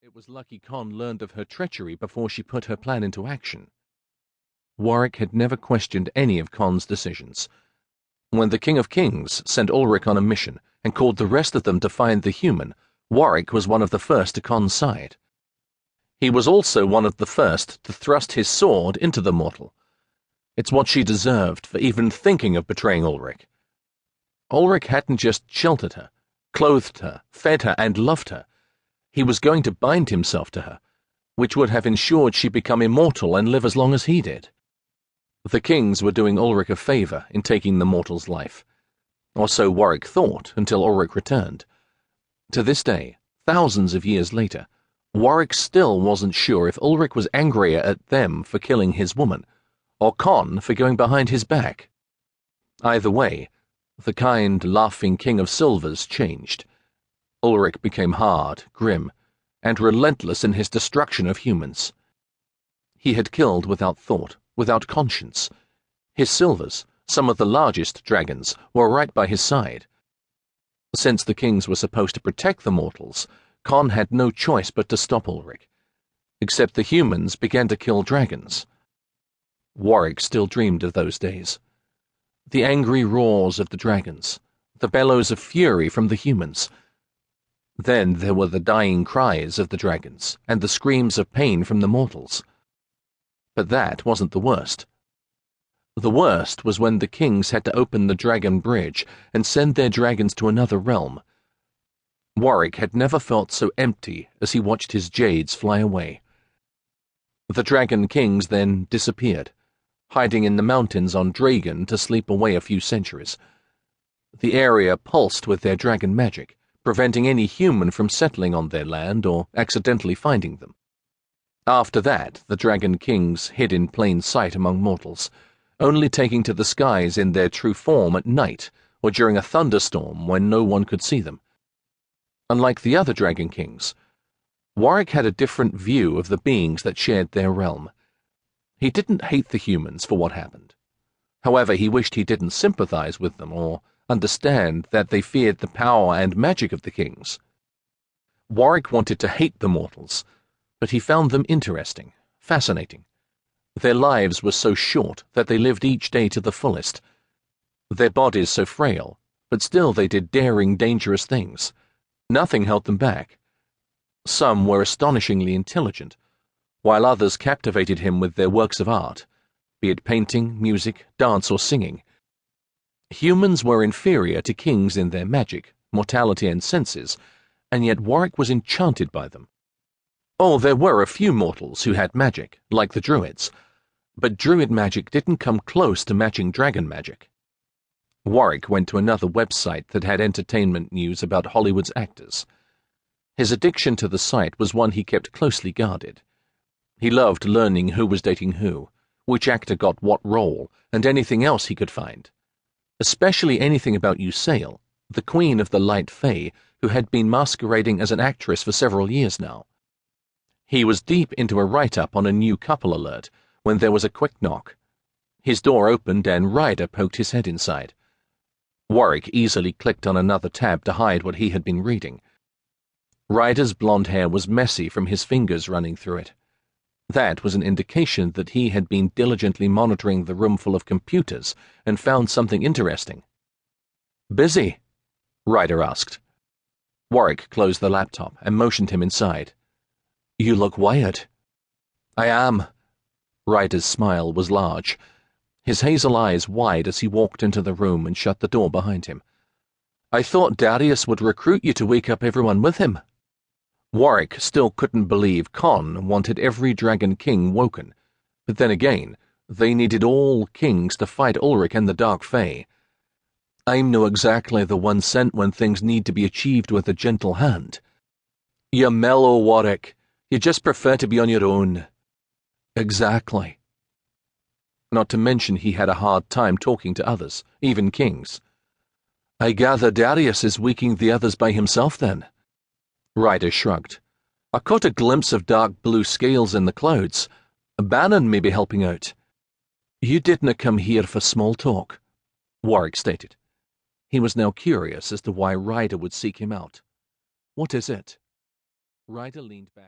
It was lucky Con learned of her treachery before she put her plan into action. Warrick had never questioned any of Con's decisions. When the King of Kings sent Ulric on a mission and called the rest of them to find the human, Warrick was one of the first to Con's side. He was also one of the first to thrust his sword into the mortal. It's what she deserved for even thinking of betraying Ulric. Ulric hadn't just sheltered her, clothed her, fed her, and loved her. He was going to bind himself to her, which would have ensured she become immortal and live as long as he did. The kings were doing Ulric a favour in taking the mortal's life, or so Warrick thought until Ulric returned. To this day, thousands of years later, Warrick still wasn't sure if Ulric was angrier at them for killing his woman, or Con for going behind his back. Either way, the kind, laughing King of Silvers changed. Ulric became hard, grim, and relentless in his destruction of humans. He had killed without thought, without conscience. His silvers, some of the largest dragons, were right by his side. Since the kings were supposed to protect the mortals, Con had no choice but to stop Ulric. Except the humans began to kill dragons. Warrick still dreamed of those days. The angry roars of the dragons, the bellows of fury from the humans. Then there were the dying cries of the dragons and the screams of pain from the mortals. But that wasn't the worst. The worst was when the kings had to open the dragon bridge and send their dragons to another realm. Warrick had never felt so empty as he watched his jades fly away. The dragon kings then disappeared, hiding in the mountains on Dragon to sleep away a few centuries. The area pulsed with their dragon magic, preventing any human from settling on their land or accidentally finding them. After that, the dragon kings hid in plain sight among mortals, only taking to the skies in their true form at night or during a thunderstorm when no one could see them. Unlike the other dragon kings, Warrick had a different view of the beings that shared their realm. He didn't hate the humans for what happened. However, he wished he didn't sympathize with them or understand that they feared the power and magic of the kings. Warrick wanted to hate the mortals, but he found them interesting, fascinating. Their lives were so short that they lived each day to the fullest. Their bodies so frail, but still they did daring, dangerous things. Nothing held them back. Some were astonishingly intelligent, while others captivated him with their works of art, be it painting, music, dance, or singing. Humans were inferior to kings in their magic, mortality, and senses, and yet Warrick was enchanted by them. Oh, there were a few mortals who had magic, like the Druids, but Druid magic didn't come close to matching dragon magic. Warrick went to another website that had entertainment news about Hollywood's actors. His addiction to the site was one he kept closely guarded. He loved learning who was dating who, which actor got what role, and anything else he could find. Especially anything about Usail, the queen of the Light Fae, who had been masquerading as an actress for several years now. He was deep into a write-up on a new couple alert when there was a quick knock. His door opened and Ryder poked his head inside. Warrick easily clicked on another tab to hide what he had been reading. Ryder's blonde hair was messy from his fingers running through it. That was an indication that he had been diligently monitoring the room full of computers and found something interesting. "Busy?" Ryder asked. Warrick closed the laptop and motioned him inside. "You look wired." "I am." Ryder's smile was large, his hazel eyes wide as he walked into the room and shut the door behind him. "I thought Darius would recruit you to wake up everyone with him." Warrick still couldn't believe Con wanted every dragon king woken, but then again, they needed all kings to fight Ulric and the Dark Fae. "I'm no exactly the one sent when things need to be achieved with a gentle hand." "You're mellow, Warrick. You just prefer to be on your own." "Exactly." Not to mention he had a hard time talking to others, even kings. "I gather Darius is weakening the others by himself, then?" Ryder shrugged. "I caught a glimpse of dark blue scales in the clouds. Bannon may be helping out." "You didn't come here for small talk," Warrick stated. He was now curious as to why Ryder would seek him out. "What is it?" Ryder leaned back.